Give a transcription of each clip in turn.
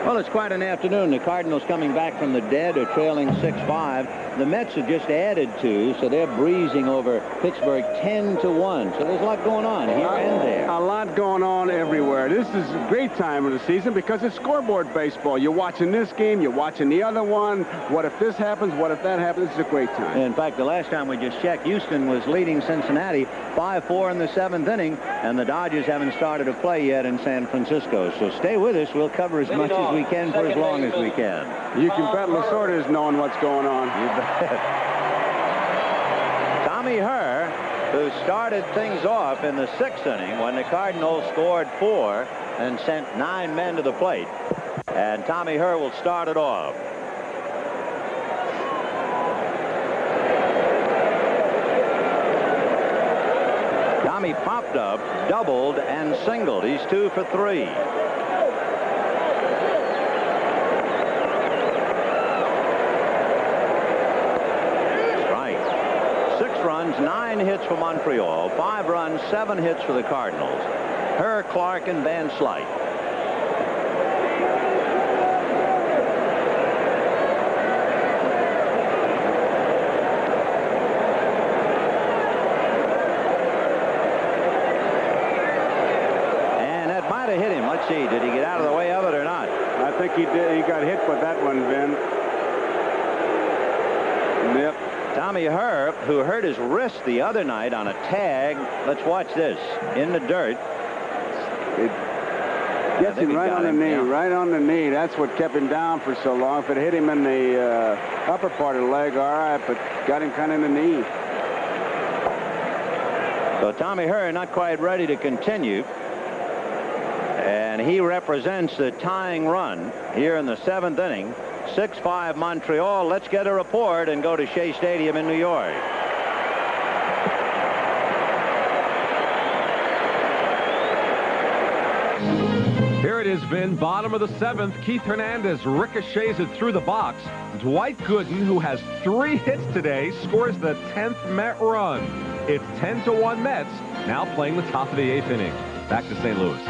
Well, it's quite an afternoon. The Cardinals coming back from the dead are trailing 6-5. The Mets have just added 2, so they're breezing over Pittsburgh 10-1. So there's a lot going on here and there. A lot going on everywhere. This is a great time of the season because it's scoreboard baseball. You're watching this game, you're watching the other one. What if this happens? What if that happens? It's a great time. In fact, the last time we just checked, Houston was leading Cincinnati 5-4 in the 7th inning, and the Dodgers haven't started to play yet in San Francisco. So stay with us. We'll cover as much as we can for as long as we can. You can bet Lasorda is knowing what's going on. You bet. Tommy Herr, who started things off in the 6th inning when the Cardinals scored 4 and sent 9 men to the plate. And Tommy Herr will start it off. Tommy popped up, doubled, and singled. He's 2 for 3. Strike. 6 runs, 9 hits for Montreal, 5 runs, 7 hits for the Cardinals. Herr, Clark, and Van Slyke. Hit him. Let's see. Did he get out of the way of it or not? I think he did. He got hit with that one, Vin. Yep. Tommy Herr, who hurt his wrist the other night on a tag. Let's watch this. In the dirt. It gets him right on the knee. Yeah. Right on the knee. That's what kept him down for so long. If it hit him in the upper part of the leg, all right, but got him kind of in the knee. So Tommy Herr not quite ready to continue. And he represents the tying run here in the 7th inning. 6-5 Montreal. Let's get a report and go to Shea Stadium in New York. Here it is, Vin. Bottom of the 7th. Keith Hernandez ricochets it through the box. Dwight Gooden, who has 3 hits today, scores the 10th Met run. It's 10-1 Mets, now playing the top of the 8th inning. Back to St. Louis.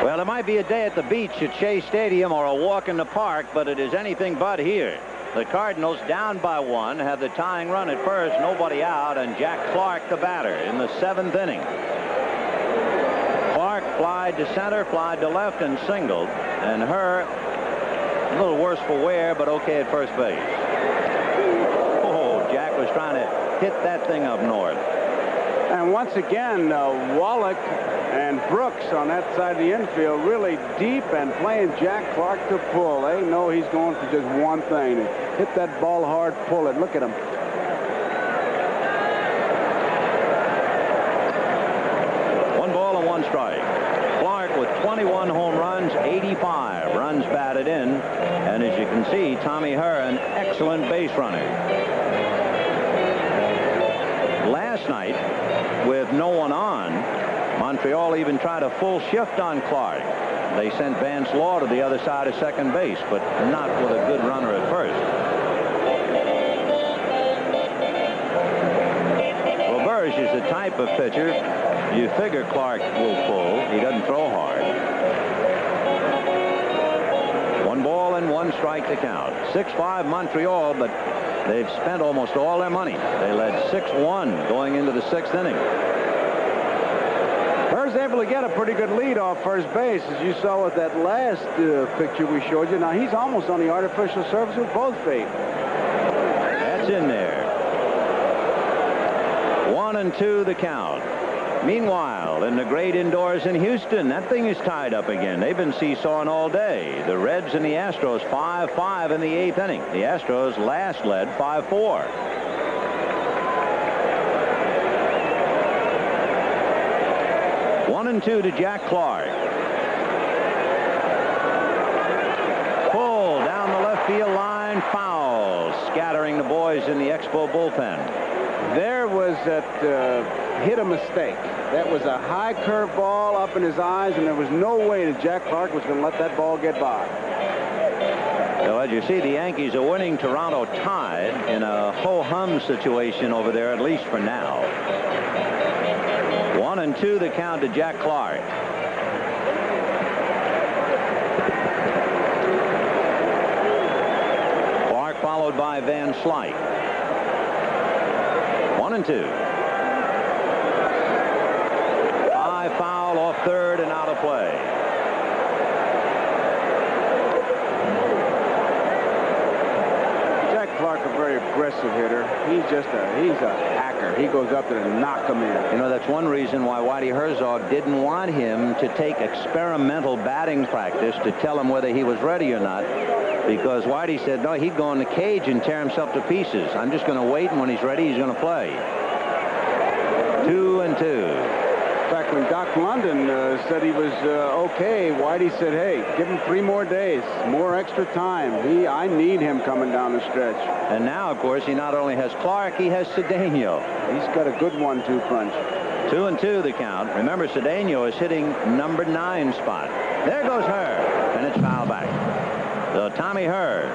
Well, it might be a day at the beach at Shea Stadium or a walk in the park, but it is anything but here. The Cardinals, down by 1, have the tying run at first, nobody out, and Jack Clark, the batter, in the 7th inning. Clark flied to center, flied to left, and singled. And Herr, a little worse for wear, but okay at first base. Oh, Jack was trying to hit that thing up north. And once again, Wallach and Brooks on that side of the infield really deep and playing Jack Clark to pull. They know he's going for just one thing. Hit that ball hard, pull it. Look at him. One ball and 1 strike. Clark with 21 home runs, 85 runs batted in. And as you can see, Tommy Herr, an excellent base runner. Last night, with no one on, Montreal even tried a full shift on Clark. They sent Vance Law to the other side of second base, but not with a good runner at first. Well, Burge is the type of pitcher you figure Clark will pull. He doesn't throw hard. 1 ball and 1 strike to count. 6-5 Montreal, but they've spent almost all their money. They led 6-1 going into the 6th inning. Herr's able to get a pretty good lead off first base, as you saw with that last picture we showed you. Now, he's almost on the artificial surface with both feet. That's in there. 1-2 the count. Meanwhile, in the great indoors in Houston, that thing is tied up again. They've been seesawing all day. The Reds and the Astros 5-5 in the 8th inning. The Astros last led 5-4. One and 2 to Jack Clark. Pull down the left field line, foul, scattering the boys in the Expo bullpen. There was that hit a mistake. That was a high curve ball up in his eyes, and there was no way that Jack Clark was going to let that ball get by. So as you see, the Yankees are winning. Toronto tied in a ho-hum situation over there, at least for now. 1-2 the count to Jack Clark. Slight. 1-2. High foul off third and out of play. Jack Clark, a very aggressive hitter. He's a hacker. He goes up there and knock him in. You know, that's one reason why Whitey Herzog didn't want him to take experimental batting practice to tell him whether he was ready or not. Because Whitey said, no, he'd go in the cage and tear himself to pieces. I'm just going to wait, and when he's ready, he's going to play. 2-2. In fact, when Doc London said he was okay, Whitey said, hey, give him 3 more days, more extra time. I need him coming down the stretch. And now, of course, he not only has Clark, he has Cedeno. He's got a good 1-2 punch. 2-2 the count. Remember, Cedeno is hitting number 9 spot. There goes Herr, and it's foul back. So Tommy Herr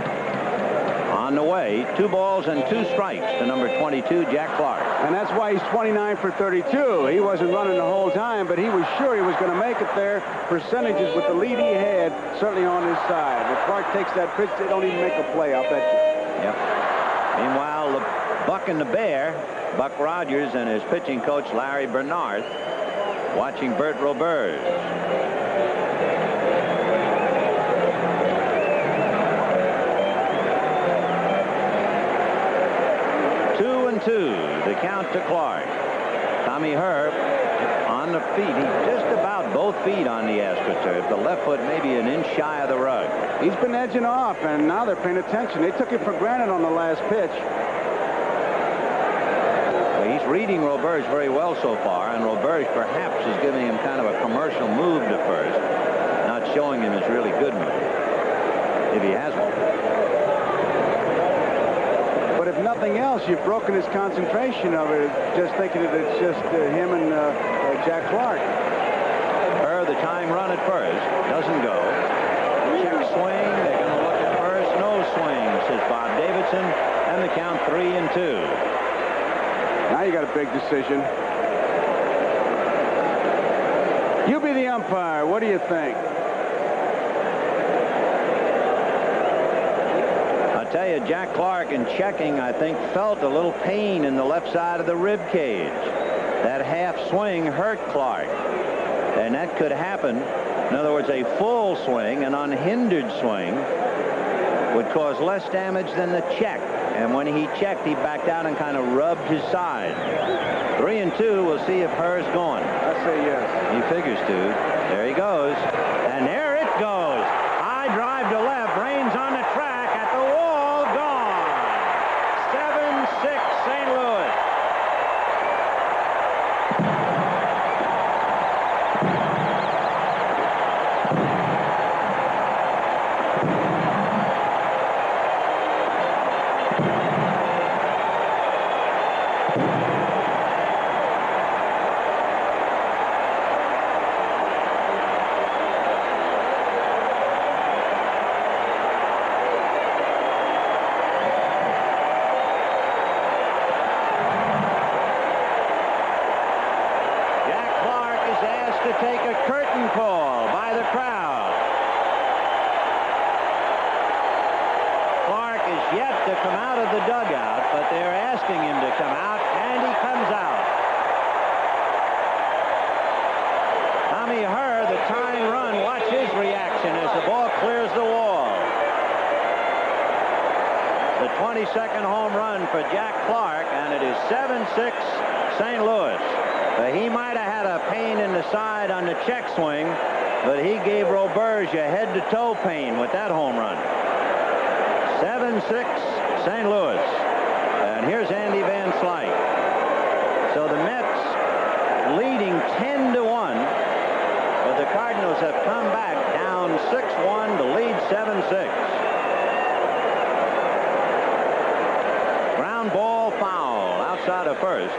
on the way. 2 balls and 2 strikes to number 22, Jack Clark. And that's why he's 29 for 32. He wasn't running the whole time, but he was sure he was going to make it there. Percentages with the lead he had certainly on his side. If Clark takes that pitch, they don't even make a play, I'll bet you. Yep. Meanwhile, the Buck and the Bear, Buck Rogers and his pitching coach Larry Bernard, watching Bert Roberge. 2-2, the count to Clark. Tommy Herr on the feet. He's just about both feet on the AstroTurf. The left foot maybe an inch shy of the rug. He's been edging off, and now they're paying attention. They took it for granted on the last pitch. Well, he's reading Roberge very well so far, and Roberge perhaps is giving him kind of a commercial move to first, not showing him his really good move, if he has one. But if nothing else, you've broken his concentration of it, just thinking that it's just him and Jack Clark. Herr, the tying run at first, doesn't go. Check swing. They're going to look at first. No swing, says Bob Davidson, and the count 3-2. Now you got a big decision. You be the umpire. What do you think? I'll tell you, Jack Clark, in checking, I think, felt a little pain in the left side of the rib cage. That half swing hurt Clark. And that could happen. In other words, a full swing, an unhindered swing, would cause less damage than the check. And when he checked, he backed out and kind of rubbed his side. 3-2. We'll see if Herr's going. I say yes. He figures to. There he goes. And there it goes. High drive to left. Rains on the track. At the wall. Gone. 7-6 St. Louis. Take a curtain call by the crowd. Clark is yet to come out of the dugout, but they're asking him to come out, and he comes out. Tommy Herr, the tying run, watch his reaction as the ball clears the wall. The 22nd home run for Jack Clark, and it is 7-6 St. Louis. He might have had a pain in the side on the check swing, but he gave Roberge a head-to-toe pain with that home run. 7-6 St. Louis. And here's Andy Van Slyke. So the Mets leading 10-1, but the Cardinals have come back down 6-1 to lead 7-6. Ground ball foul outside of first.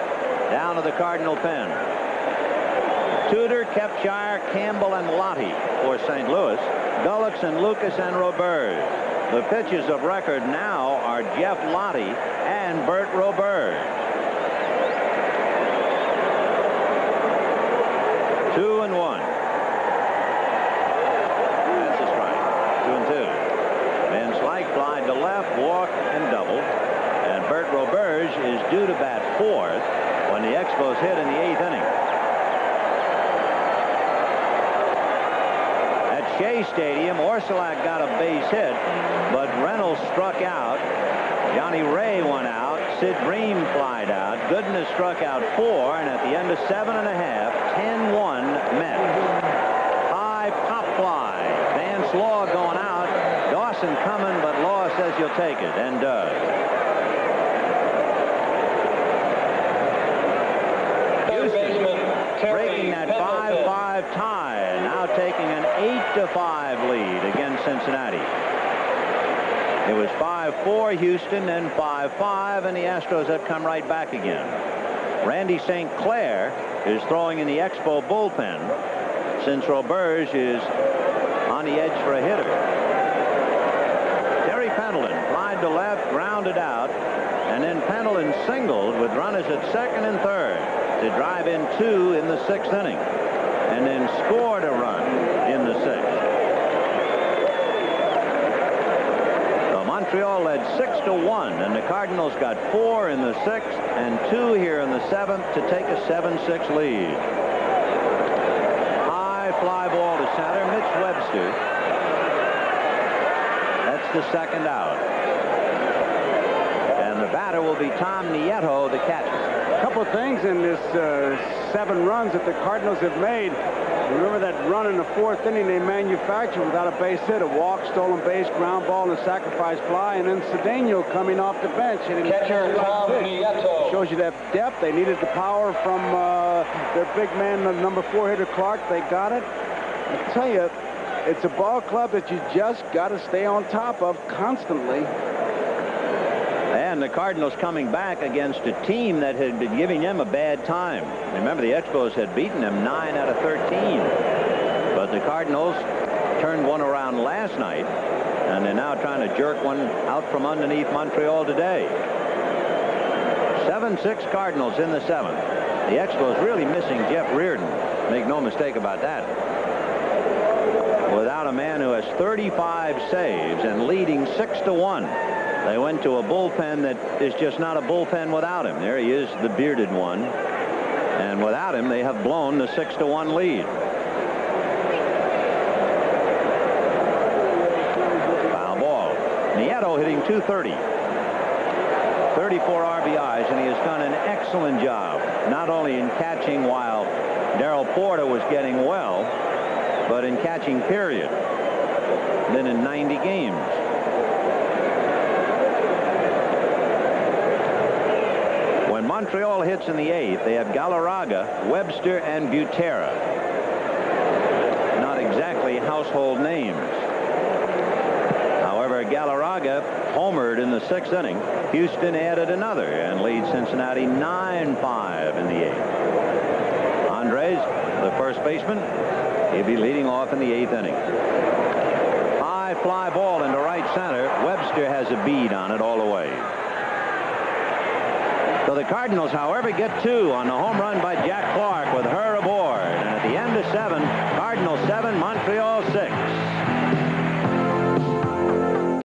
Down to the Cardinal pen. Tudor, Kepshire, Campbell, and Lottie for St. Louis. Gullicks and Lucas and Roberge. The pitchers of record now are Jeff Lottie and Bert Roberge. 2-1. That's a strike. 2-2. Van Slyke flied to left, walked, and doubled. Expos hit in the 8th inning. At Shea Stadium, Orsulak got a base hit, but Reynolds struck out. Johnny Ray went out. Sid Bream flied out. Gooden has struck out 4, and at the end of 7 1/2, 10-1 Mets. High pop fly. Vance Law going out. Dawson coming, but Law says he'll take it, and does. Breaking that 5-5 tie, now taking an 8-5 lead against Cincinnati. It was 5-4 Houston, then 5-5, and the Astros have come right back again. Randy St. Clair is throwing in the Expo bullpen since Roberge is on the edge for a hitter. Terry Pendleton flied to left, grounded out, and then Pendleton singled with runners at 2nd and 3rd to drive in 2 in the 6th inning, and then scored a run in the 6th. Montreal led 6-1, and the Cardinals got 4 in the 6th and 2 here in the 7th to take a 7-6 lead. High fly ball to center. Mitch Webster. That's the 2nd out. And the batter will be Tom Nieto, the catcher. A couple of things in this 7 runs that the Cardinals have made. Remember that run in the 4th inning they manufactured without a base hit, a walk, stolen base, ground ball, and a sacrifice fly, and then Cedeno coming off the bench. Catcher Tom Nieto. Shows you that depth. They needed the power from their big man, the number 4 hitter Clark. They got it. I tell you, it's a ball club that you just got to stay on top of constantly. And the Cardinals coming back against a team that had been giving them a bad time. Remember, the Expos had beaten them 9 out of 13. But the Cardinals turned one around last night, and they're now trying to jerk one out from underneath Montreal today. 7-6 Cardinals in the 7th. The Expos really missing Jeff Reardon. Make no mistake about that. Without a man who has 35 saves and leading 6-1. They went to a bullpen that is just not a bullpen without him. There he is, the bearded one. And without him, they have blown the 6-1 lead. Foul ball. Nieto hitting .230. 34 RBIs, and he has done an excellent job, not only in catching while Darrell Porter was getting well, but in catching, period. Then in 90 games. When Montreal hits in the 8th, they have Galarraga, Webster, and Butera. Not exactly household names. However, Galarraga homered in the 6th inning. Houston added another and leads Cincinnati 9-5 in the 8th. Andres, the first baseman, he'll be leading off in the 8th inning. High fly ball into right center. Webster has a bead on it all the way. So the Cardinals, however, get 2 on the home run by Jack Clark with her aboard. And at the end of 7, Cardinals 7, Montreal 6.